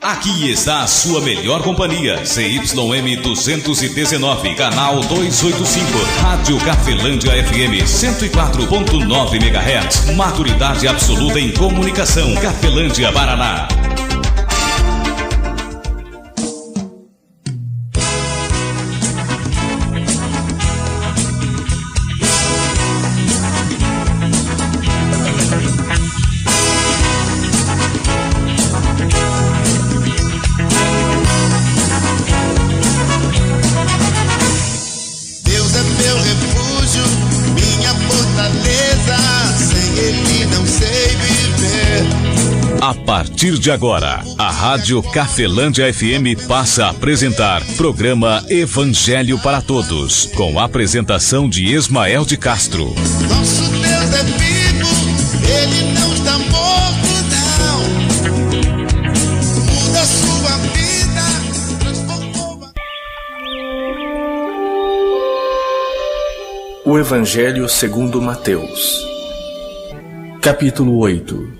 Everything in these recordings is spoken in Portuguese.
Aqui está a sua melhor companhia, ZYM 219, canal 285, Rádio Cafelândia FM 104.9 MHz, maturidade absoluta em comunicação, Cafelândia, Paraná. A partir de agora, a Rádio Cafelândia FM passa a apresentar programa Evangelho para Todos, com a apresentação de Ismael de Castro. Nosso Deus é vivo, Ele não está morto, não. Muda sua vida, transformou. O Evangelho segundo Mateus, capítulo 8.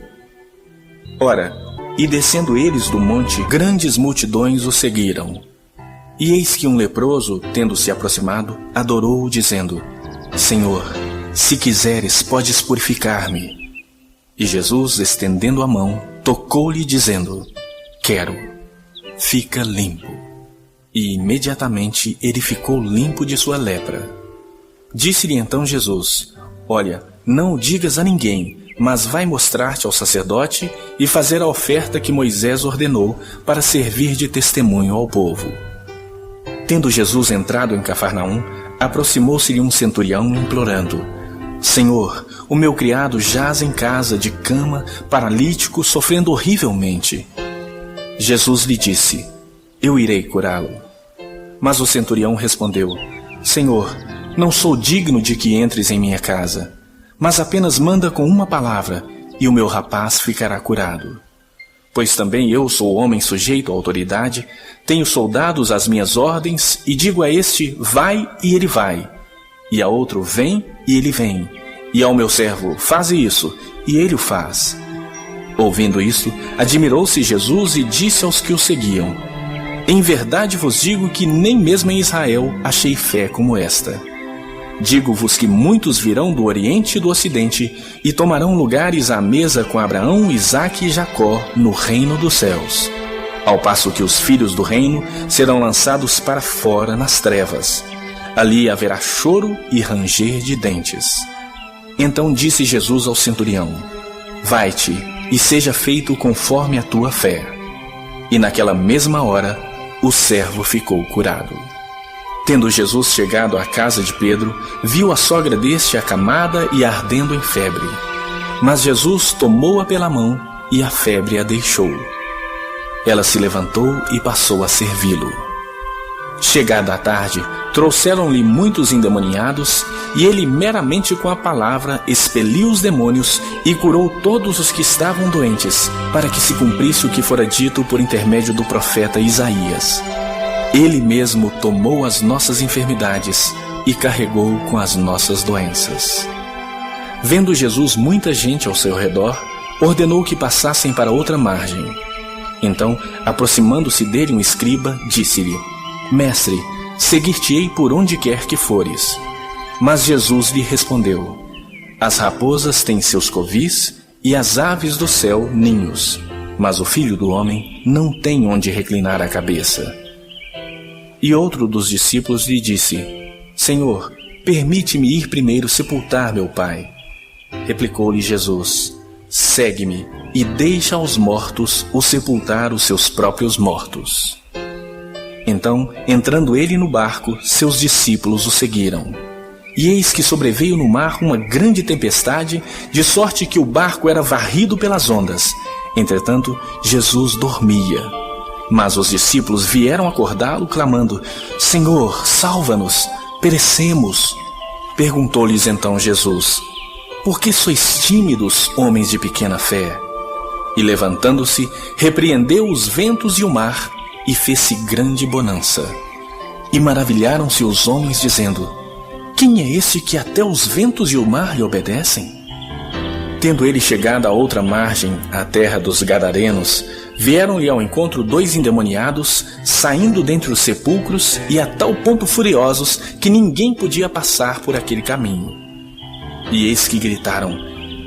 Ora, e descendo eles do monte, grandes multidões o seguiram. E eis que um leproso, tendo se aproximado, adorou-o, dizendo: Senhor, se quiseres, podes purificar-me. E Jesus, estendendo a mão, tocou-lhe, dizendo: Quero, fica limpo. E imediatamente ele ficou limpo de sua lepra. Disse-lhe então Jesus: Olha, não o digas a ninguém, mas vai mostrar-te ao sacerdote e fazer a oferta que Moisés ordenou para servir de testemunho ao povo. Tendo Jesus entrado em Cafarnaum, aproximou-se-lhe um centurião implorando: Senhor, o meu criado jaz em casa de cama, paralítico, sofrendo horrivelmente. Jesus lhe disse: Eu irei curá-lo. Mas o centurião respondeu: Senhor, não sou digno de que entres em minha casa, mas apenas manda com uma palavra, e o meu rapaz ficará curado. Pois também eu sou homem sujeito à autoridade, tenho soldados às minhas ordens, e digo a este: vai, e ele vai, e a outro: vem, e ele vem, e ao meu servo: faze isso, e ele o faz. Ouvindo isto, admirou-se Jesus e disse aos que o seguiam: Em verdade vos digo que nem mesmo em Israel achei fé como esta. Digo-vos que muitos virão do Oriente e do Ocidente e tomarão lugares à mesa com Abraão, Isaque e Jacó no reino dos céus, ao passo que os filhos do reino serão lançados para fora nas trevas. Ali haverá choro e ranger de dentes. Então disse Jesus ao centurião: Vai-te, e seja feito conforme a tua fé. E naquela mesma hora o servo ficou curado. Tendo Jesus chegado à casa de Pedro, viu a sogra deste acamada e ardendo em febre. Mas Jesus tomou-a pela mão e a febre a deixou. Ela se levantou e passou a servi-lo. Chegada a tarde, trouxeram-lhe muitos endemoniados, e ele meramente com a palavra expeliu os demônios e curou todos os que estavam doentes, para que se cumprisse o que fora dito por intermédio do profeta Isaías: Ele mesmo tomou as nossas enfermidades e carregou com as nossas doenças. Vendo Jesus muita gente ao seu redor, ordenou que passassem para outra margem. Então, aproximando-se dele um escriba, disse-lhe: Mestre, seguir-te-ei por onde quer que fores. Mas Jesus lhe respondeu: As raposas têm seus covis e as aves do céu ninhos, mas o Filho do Homem não tem onde reclinar a cabeça. E outro dos discípulos lhe disse: Senhor, permite-me ir primeiro sepultar meu pai. Replicou-lhe Jesus: Segue-me e deixa aos mortos o sepultar os seus próprios mortos. Então, entrando ele no barco, seus discípulos o seguiram. E eis que sobreveio no mar uma grande tempestade, de sorte que o barco era varrido pelas ondas. Entretanto, Jesus dormia. Mas os discípulos vieram acordá-lo, clamando: Senhor, salva-nos, perecemos. Perguntou-lhes então Jesus: Por que sois tímidos, homens de pequena fé? E levantando-se, repreendeu os ventos e o mar, e fez-se grande bonança. E maravilharam-se os homens, dizendo: Quem é esse que até os ventos e o mar lhe obedecem? Tendo ele chegado à outra margem, à terra dos Gadarenos, vieram-lhe ao encontro 2 endemoniados, saindo dentre os sepulcros e a tal ponto furiosos que ninguém podia passar por aquele caminho. E eis que gritaram: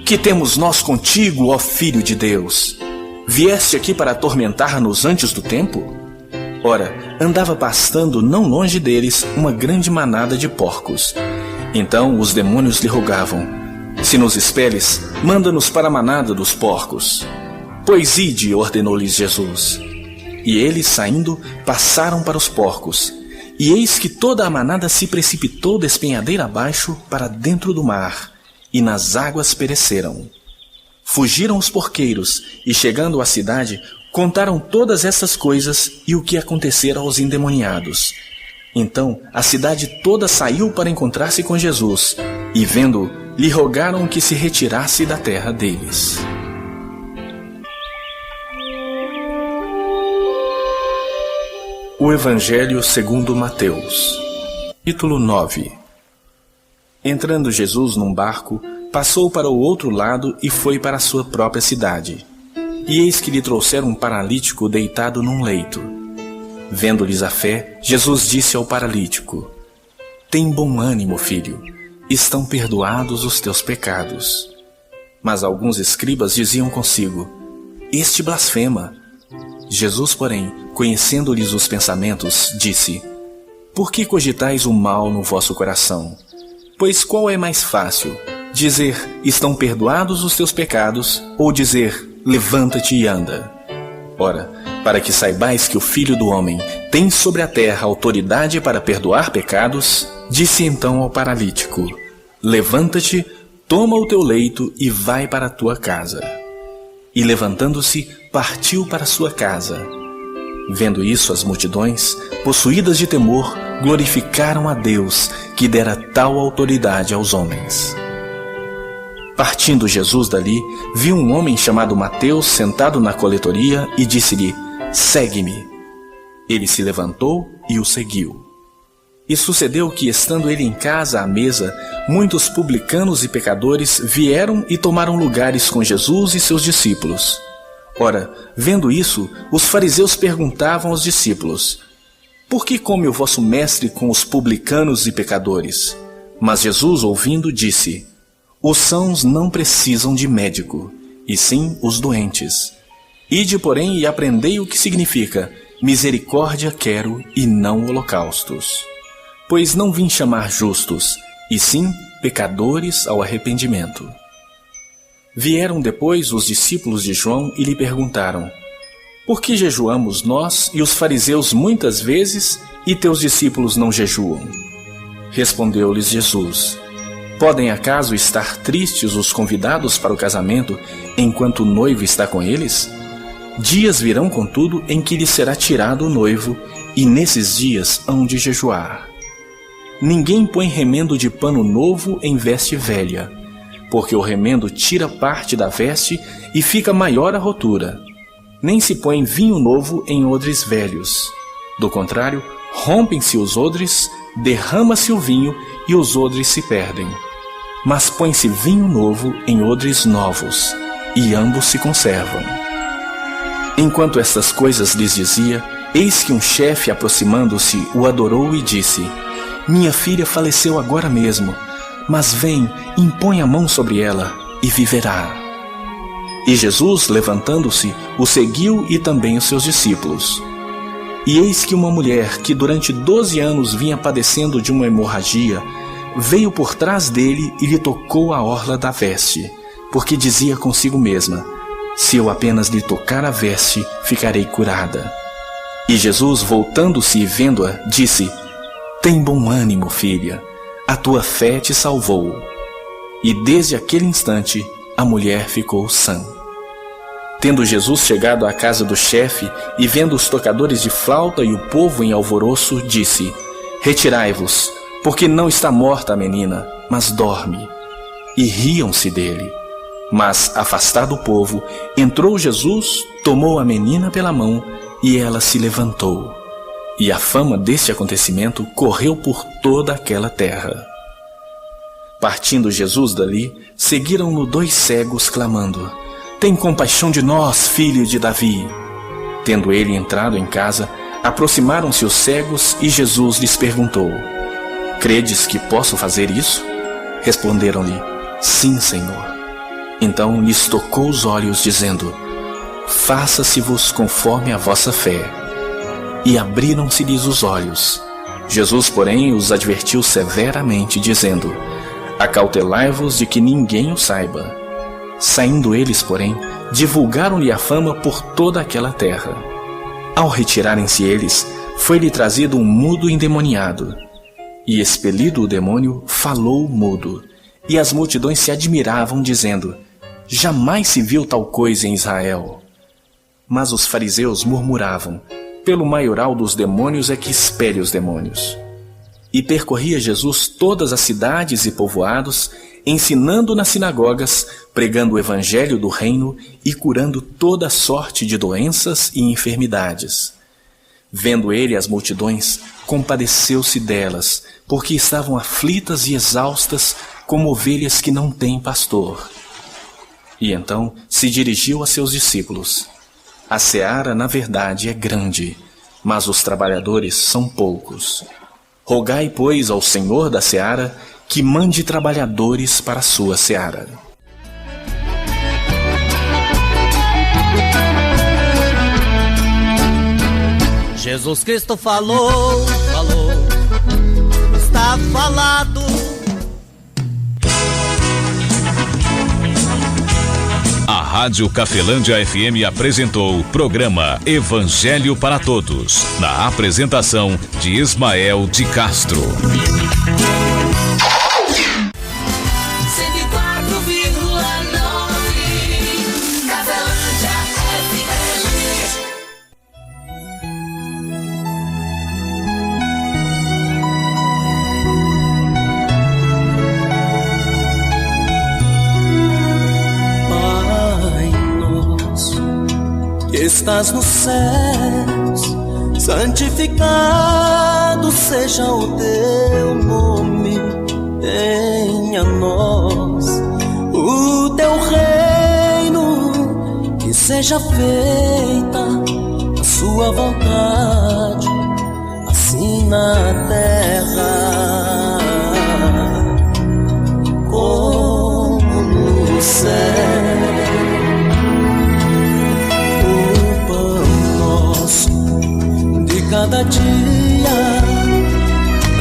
Que temos nós contigo, ó Filho de Deus? Vieste aqui para atormentar-nos antes do tempo? Ora, andava pastando não longe deles uma grande manada de porcos. Então os demônios lhe rogavam: Se nos expeles, manda-nos para a manada dos porcos. Pois ide, ordenou-lhes Jesus. E eles, saindo, passaram para os porcos. E eis que toda a manada se precipitou despenhadeira abaixo para dentro do mar, e nas águas pereceram. Fugiram os porqueiros, e chegando à cidade, contaram todas essas coisas e o que acontecera aos endemoniados. Então a cidade toda saiu para encontrar-se com Jesus, e vendo-o, lhe rogaram que se retirasse da terra deles. O Evangelho segundo Mateus, capítulo 9. Entrando Jesus num barco, passou para o outro lado e foi para a sua própria cidade. E eis que lhe trouxeram um paralítico deitado num leito. Vendo-lhes a fé, Jesus disse ao paralítico: Tem bom ânimo, filho, estão perdoados os teus pecados. Mas alguns escribas diziam consigo: Este blasfema. Jesus, porém, conhecendo-lhes os pensamentos, disse: Por que cogitais o mal no vosso coração? Pois qual é mais fácil, dizer: Estão perdoados os teus pecados, ou dizer: Levanta-te e anda? Ora, para que saibais que o Filho do Homem tem sobre a terra autoridade para perdoar pecados, disse então ao paralítico: Levanta-te, toma o teu leito e vai para a tua casa. E levantando-se, partiu para a sua casa. Vendo isso, as multidões, possuídas de temor, glorificaram a Deus, que dera tal autoridade aos homens. Partindo Jesus dali, viu um homem chamado Mateus sentado na coletoria e disse-lhe: Segue-me. Ele se levantou e o seguiu. E sucedeu que, estando ele em casa à mesa, muitos publicanos e pecadores vieram e tomaram lugares com Jesus e seus discípulos. Ora, vendo isso, os fariseus perguntavam aos discípulos: Por que come o vosso mestre com os publicanos e pecadores? Mas Jesus, ouvindo, disse: Os sãos não precisam de médico, e sim os doentes. Ide, porém, e aprendei o que significa: misericórdia quero e não holocaustos. Pois não vim chamar justos, e sim pecadores ao arrependimento. Vieram depois os discípulos de João e lhe perguntaram: Por que jejuamos nós e os fariseus muitas vezes, e teus discípulos não jejuam? Respondeu-lhes Jesus: Podem acaso estar tristes os convidados para o casamento, enquanto o noivo está com eles? Dias virão, contudo, em que lhes será tirado o noivo, e nesses dias hão de jejuar. Ninguém põe remendo de pano novo em veste velha, porque o remendo tira parte da veste e fica maior a rotura. Nem se põe vinho novo em odres velhos. Do contrário, rompem-se os odres, derrama-se o vinho e os odres se perdem. Mas põe-se vinho novo em odres novos, e ambos se conservam. Enquanto estas coisas lhes dizia, eis que um chefe, aproximando-se, o adorou e disse: Minha filha faleceu agora mesmo, mas vem, impõe a mão sobre ela, e viverá. E Jesus, levantando-se, o seguiu e também os seus discípulos. E eis que uma mulher, que durante 12 anos vinha padecendo de uma hemorragia, veio por trás dele e lhe tocou a orla da veste, porque dizia consigo mesma: Se eu apenas lhe tocar a veste, ficarei curada. E Jesus, voltando-se e vendo-a, disse: Tem bom ânimo, filha, a tua fé te salvou. E desde aquele instante, a mulher ficou sã. Tendo Jesus chegado à casa do chefe, e vendo os tocadores de flauta e o povo em alvoroço, disse: Retirai-vos, porque não está morta a menina, mas dorme. E riam-se dele. Mas, afastado o povo, entrou Jesus, tomou a menina pela mão, e ela se levantou. E a fama deste acontecimento correu por toda aquela terra. Partindo Jesus dali, seguiram-no 2 cegos, clamando: Tem compaixão de nós, filho de Davi. Tendo ele entrado em casa, aproximaram-se os cegos e Jesus lhes perguntou: Credes que posso fazer isso? Responderam-lhe: Sim, Senhor. Então lhes tocou os olhos, dizendo: Faça-se-vos conforme a vossa fé. E abriram-se-lhes os olhos. Jesus, porém, os advertiu severamente, dizendo: Acautelai-vos de que ninguém o saiba. Saindo eles, porém, divulgaram-lhe a fama por toda aquela terra. Ao retirarem-se eles, foi-lhe trazido um mudo endemoniado. E expelido o demônio, falou mudo. E as multidões se admiravam, dizendo: Jamais se viu tal coisa em Israel. Mas os fariseus murmuravam: Pelo maioral dos demônios é que expele os demônios. E percorria Jesus todas as cidades e povoados, ensinando nas sinagogas, pregando o evangelho do reino e curando toda sorte de doenças e enfermidades. Vendo ele as multidões, compadeceu-se delas, porque estavam aflitas e exaustas, como ovelhas que não têm pastor. E então se dirigiu a seus discípulos: A seara, na verdade, é grande, mas os trabalhadores são poucos. Rogai, pois, ao Senhor da seara que mande trabalhadores para a sua seara. Jesus Cristo falou, está falado. A Rádio Cafelândia FM apresentou o programa Evangelho para Todos, na apresentação de Ismael de Castro. 104,9 Cafelândia FM. Estás nos céus, santificado seja o teu nome. Venha a nós o teu reino, que seja feita a sua vontade, assim na terra como no céu. Cada dia,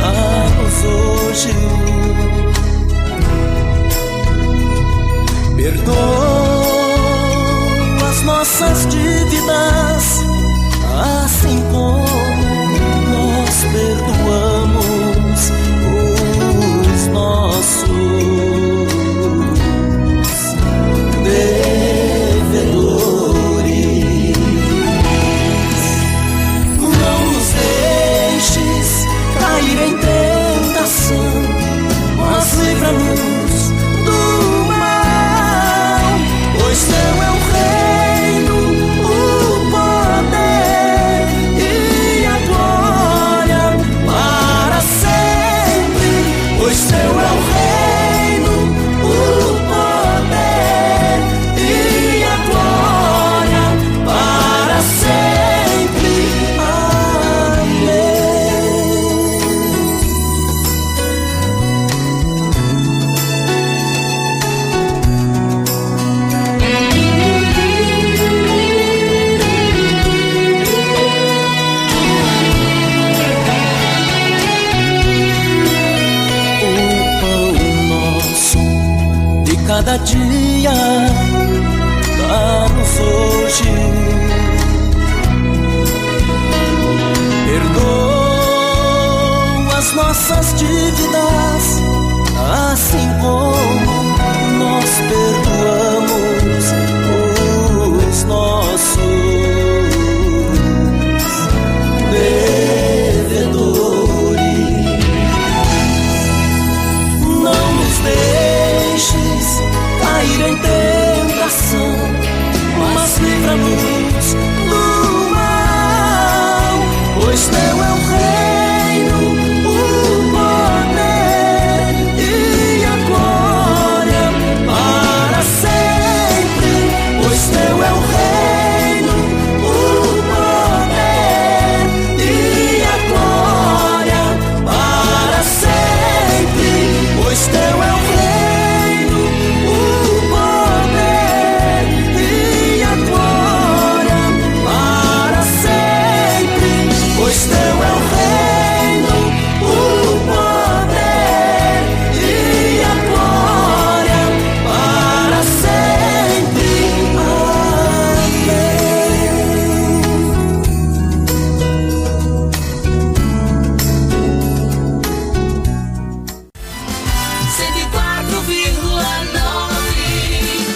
dá-nos hoje. Perdoa as nossas dívidas, assim como nós perdoamos os nossos devedores. Cair em tentação, mas livra-nos do mal, pois teu é o reino, o poder e a glória para sempre, pois teu é o reino, o poder e a glória para sempre. Cada dia, dá-nos hoje. Perdoa as nossas dívidas, assim como nós perdoamos os nossos devedores. Não nos deixes cair em tentação, mas livra-nos do mal, pois teu é o reino, o poder e a glória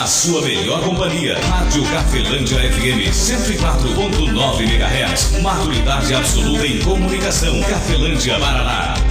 a sua melhor companhia. Rádio Cafelândia FM 104.9 MHz. Maturidade absoluta em comunicação. Cafelândia, Paraná.